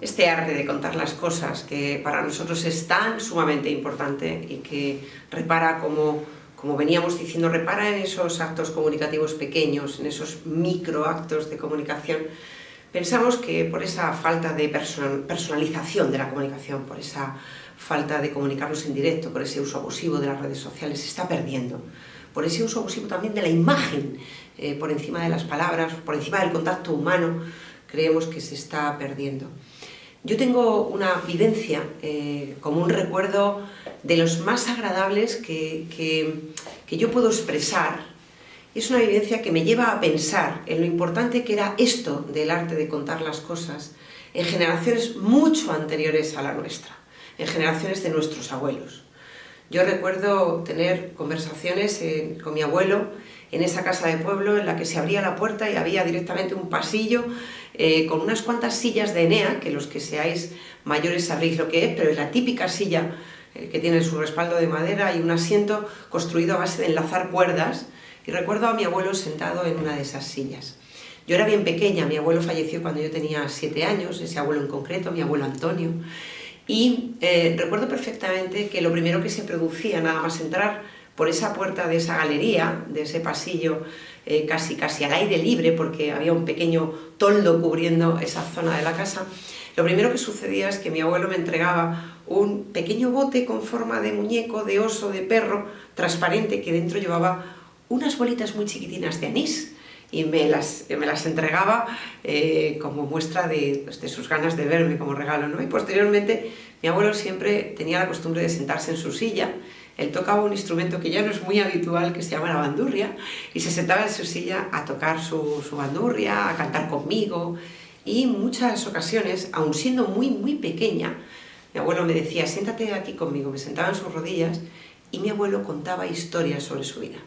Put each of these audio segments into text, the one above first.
este arte de contar las cosas que para nosotros es tan sumamente importante y que repara, como veníamos diciendo, repara en esos actos comunicativos pequeños, en esos microactos de comunicación. Pensamos que por esa falta de personalización de la comunicación, por esa falta de comunicarnos en directo, por ese uso abusivo de las redes sociales, se está perdiendo. Por ese uso abusivo también de la imagen, por encima de las palabras, por encima del contacto humano, creemos que se está perdiendo. Yo tengo una vivencia, como un recuerdo de los más agradables que yo puedo expresar. Es una vivencia que me lleva a pensar en lo importante que era esto del arte de contar las cosas en generaciones mucho anteriores a la nuestra, en generaciones de nuestros abuelos. Yo recuerdo tener conversaciones con mi abuelo en esa casa de pueblo en la que se abría la puerta y había directamente un pasillo con unas cuantas sillas de Enea, que los que seáis mayores sabréis lo que es, pero es la típica silla que tiene su respaldo de madera y un asiento construido a base de enlazar cuerdas. Y recuerdo a mi abuelo sentado en una de esas sillas. Yo era bien pequeña, mi abuelo falleció cuando yo tenía 7 años, ese abuelo en concreto, mi abuelo Antonio, y recuerdo perfectamente que lo primero que se producía, nada más entrar por esa puerta de esa galería, de ese pasillo casi al aire libre, porque había un pequeño toldo cubriendo esa zona de la casa, lo primero que sucedía es que mi abuelo me entregaba un pequeño bote con forma de muñeco, de oso, de perro, transparente, que dentro llevaba unas bolitas muy chiquitinas de anís y me las entregaba como muestra de sus ganas de verme como regalo, ¿no? Y posteriormente mi abuelo siempre tenía la costumbre de sentarse en su silla. Él tocaba un instrumento que ya no es muy habitual, que se llama la bandurria, y se sentaba en su silla a tocar su bandurria, a cantar conmigo, y en muchas ocasiones, aun siendo muy pequeña, mi abuelo me decía: siéntate aquí conmigo. Me sentaba en sus rodillas y mi abuelo contaba historias sobre su vida.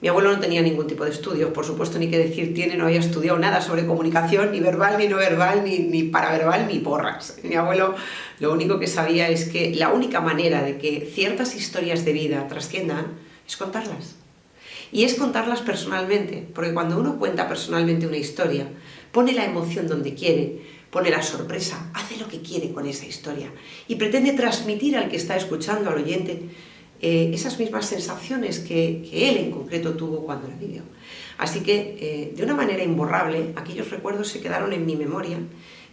Mi abuelo no tenía ningún tipo de estudios, por supuesto, ni que decir tiene, no había estudiado nada sobre comunicación, ni verbal, ni no verbal, ni paraverbal, ni porras. Mi abuelo lo único que sabía es que la única manera de que ciertas historias de vida trasciendan es contarlas. Y es contarlas personalmente, porque cuando uno cuenta personalmente una historia, pone la emoción donde quiere, pone la sorpresa, hace lo que quiere con esa historia y pretende transmitir al que está escuchando, al oyente, esas mismas sensaciones que él en concreto tuvo cuando la vivió. Así que, de una manera imborrable, aquellos recuerdos se quedaron en mi memoria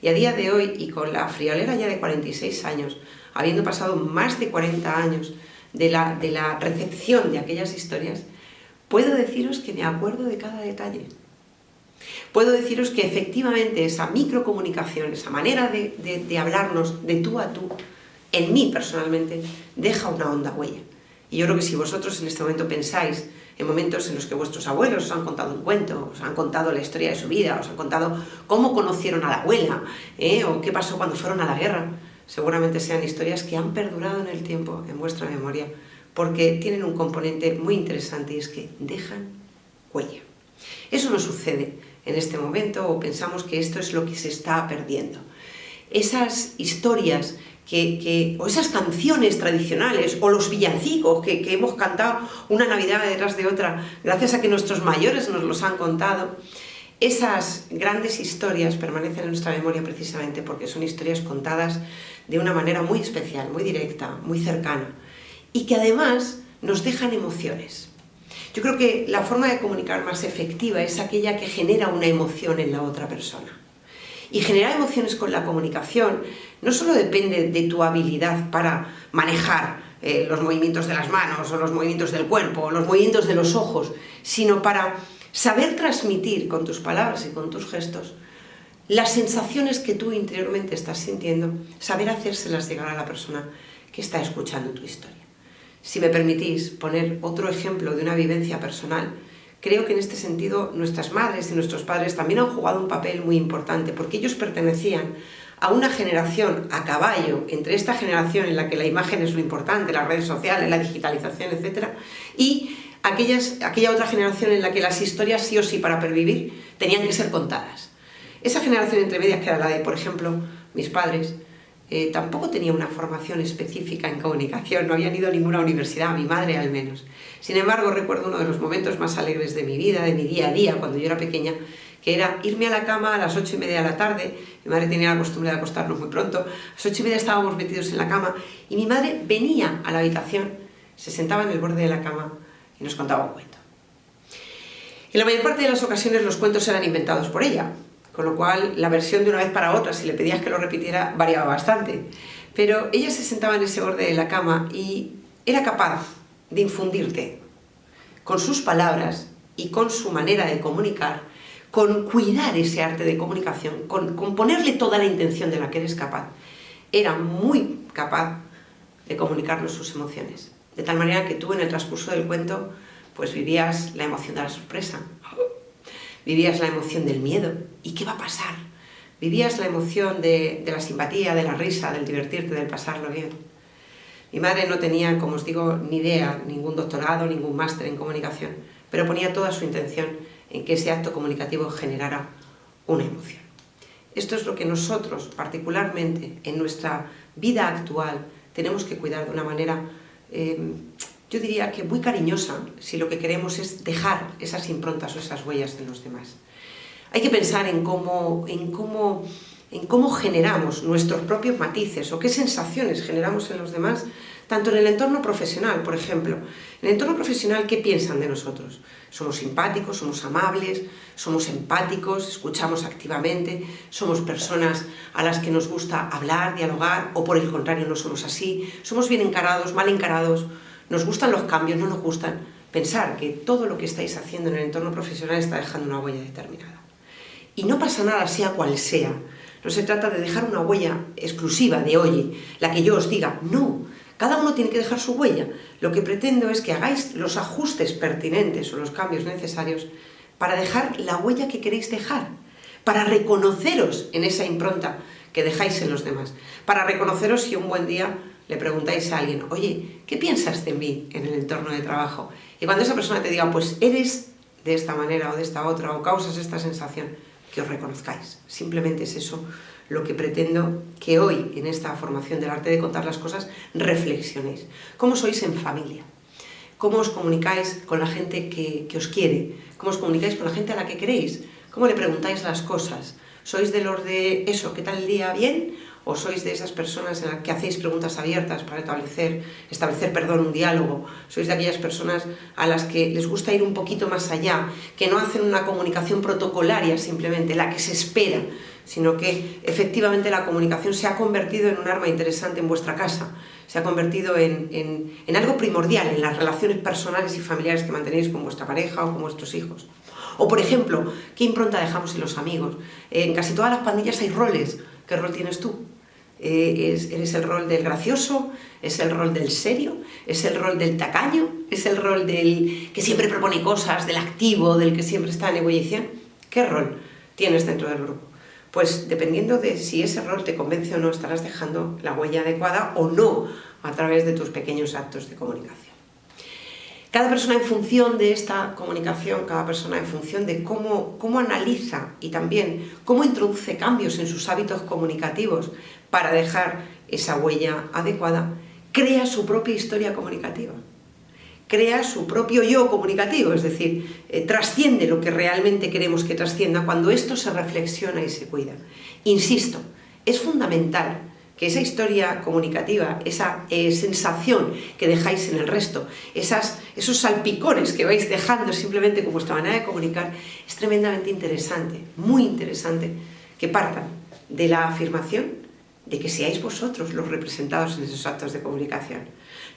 y a día de hoy, y con la friolera ya de 46 años, habiendo pasado más de 40 años de la recepción de aquellas historias, puedo deciros que me acuerdo de cada detalle. Puedo deciros que efectivamente esa microcomunicación, esa manera de hablarnos de tú a tú, en mí personalmente, deja una honda huella. Y yo creo que si vosotros en este momento pensáis en momentos en los que vuestros abuelos os han contado un cuento, os han contado la historia de su vida, os han contado cómo conocieron a la abuela, o qué pasó cuando fueron a la guerra, seguramente sean historias que han perdurado en el tiempo, en vuestra memoria, porque tienen un componente muy interesante y es que dejan huella. Eso no sucede en este momento, o pensamos que esto es lo que se está perdiendo. Esas historias o esas canciones tradicionales, o los villancicos que hemos cantado una Navidad detrás de otra, gracias a que nuestros mayores nos los han contado, esas grandes historias permanecen en nuestra memoria precisamente porque son historias contadas de una manera muy especial, muy directa, muy cercana, y que además nos dejan emociones. Yo creo que la forma de comunicar más efectiva es aquella que genera una emoción en la otra persona. Y generar emociones con la comunicación no solo depende de tu habilidad para manejar los movimientos de las manos, o los movimientos del cuerpo, o los movimientos de los ojos, sino para saber transmitir con tus palabras y con tus gestos las sensaciones que tú interiormente estás sintiendo, saber hacérselas llegar a la persona que está escuchando tu historia. Si me permitís poner otro ejemplo de una vivencia personal, creo que en este sentido nuestras madres y nuestros padres también han jugado un papel muy importante, porque ellos pertenecían a una generación a caballo entre esta generación en la que la imagen es lo importante, las redes sociales, la digitalización, etc., y aquella otra generación en la que las historias sí o sí para pervivir tenían que ser contadas. Esa generación entre medias, que era la de, por ejemplo, mis padres, tampoco tenía una formación específica en comunicación, no habían ido a ninguna universidad, mi madre al menos. Sin embargo, recuerdo uno de los momentos más alegres de mi vida, de mi día a día, cuando yo era pequeña, que era irme a la cama a las 8:30 de la tarde. Mi madre tenía la costumbre de acostarnos muy pronto. A las 8:30 estábamos metidos en la cama y mi madre venía a la habitación, se sentaba en el borde de la cama y nos contaba un cuento. En la mayor parte de las ocasiones los cuentos eran inventados por ella, con lo cual la versión de una vez para otra, si le pedías que lo repitiera, variaba bastante. Pero ella se sentaba en ese borde de la cama y era capaz de infundirte con sus palabras y con su manera de comunicar, con cuidar ese arte de comunicación, con ponerle toda la intención de la que eres capaz. Era muy capaz de comunicarnos sus emociones. De tal manera que tú en el transcurso del cuento pues vivías la emoción de la sorpresa, vivías la emoción del miedo. ¿Y qué va a pasar? Vivías la emoción de la simpatía, de la risa, del divertirte, del pasarlo bien. Mi madre no tenía, como os digo, ni idea, ningún doctorado, ningún máster en comunicación, pero ponía toda su intención en que ese acto comunicativo generara una emoción. Esto es lo que nosotros, particularmente en nuestra vida actual, tenemos que cuidar de una manera, yo diría que muy cariñosa, si lo que queremos es dejar esas improntas o esas huellas en los demás. Hay que pensar en cómo generamos nuestros propios matices o qué sensaciones generamos en los demás, tanto en el entorno profesional, por ejemplo. En el entorno profesional, ¿qué piensan de nosotros? ¿Somos simpáticos, somos amables, somos empáticos, escuchamos activamente, somos personas a las que nos gusta hablar, dialogar, o por el contrario no somos así, somos bien encarados, mal encarados, nos gustan los cambios, no nos gustan? Pensar que todo lo que estáis haciendo en el entorno profesional está dejando una huella determinada. Y no pasa nada sea cual sea. No se trata de dejar una huella exclusiva de, oye, la que yo os diga. No, cada uno tiene que dejar su huella. Lo que pretendo es que hagáis los ajustes pertinentes o los cambios necesarios para dejar la huella que queréis dejar, para reconoceros en esa impronta que dejáis en los demás, para reconoceros si un buen día le preguntáis a alguien, oye, ¿qué piensas de mí en el entorno de trabajo? Y cuando esa persona te diga, pues eres de esta manera o de esta otra, o causas esta sensación, que os reconozcáis. Simplemente es eso lo que pretendo que hoy, en esta formación del arte de contar las cosas, reflexionéis. ¿Cómo sois en familia? ¿Cómo os comunicáis con la gente que os quiere? ¿Cómo os comunicáis con la gente a la que queréis? ¿Cómo le preguntáis las cosas? ¿Sois de los de eso, qué tal el día, bien? ¿O sois de esas personas en las que hacéis preguntas abiertas para establecer un diálogo? ¿Sois de aquellas personas a las que les gusta ir un poquito más allá, que no hacen una comunicación protocolaria simplemente, la que se espera, sino que efectivamente la comunicación se ha convertido en un arma interesante en vuestra casa, se ha convertido en algo primordial en las relaciones personales y familiares que mantenéis con vuestra pareja o con vuestros hijos? O, por ejemplo, ¿qué impronta dejamos en los amigos? En casi todas las pandillas hay roles. ¿Qué rol tienes tú? ¿Eres el rol del gracioso? ¿Es el rol del serio? ¿Es el rol del tacaño? ¿Es el rol del que siempre propone cosas, del activo, del que siempre está en ebullición? ¿Qué rol tienes dentro del grupo? Pues dependiendo de si ese rol te convence o no, estarás dejando la huella adecuada o no a través de tus pequeños actos de comunicación. Cada persona en función de esta comunicación, cada persona en función de cómo analiza y también cómo introduce cambios en sus hábitos comunicativos para dejar esa huella adecuada, crea su propia historia comunicativa, crea su propio yo comunicativo, es decir, trasciende lo que realmente queremos que trascienda cuando esto se reflexiona y se cuida. Insisto, es fundamental que esa historia comunicativa, esa sensación que dejáis en el resto, esos salpicones que vais dejando simplemente con vuestra manera de comunicar, es tremendamente interesante, muy interesante, que partan de la afirmación de que seáis vosotros los representados en esos actos de comunicación.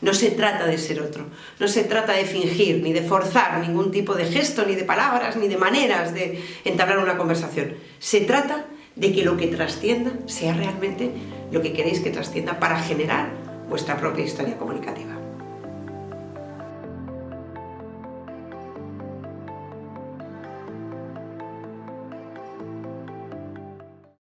No se trata de ser otro, no se trata de fingir, ni de forzar ningún tipo de gesto, ni de palabras, ni de maneras de entablar una conversación. Se trata de que lo que trascienda sea realmente lo que queréis que trascienda para generar vuestra propia historia comunicativa.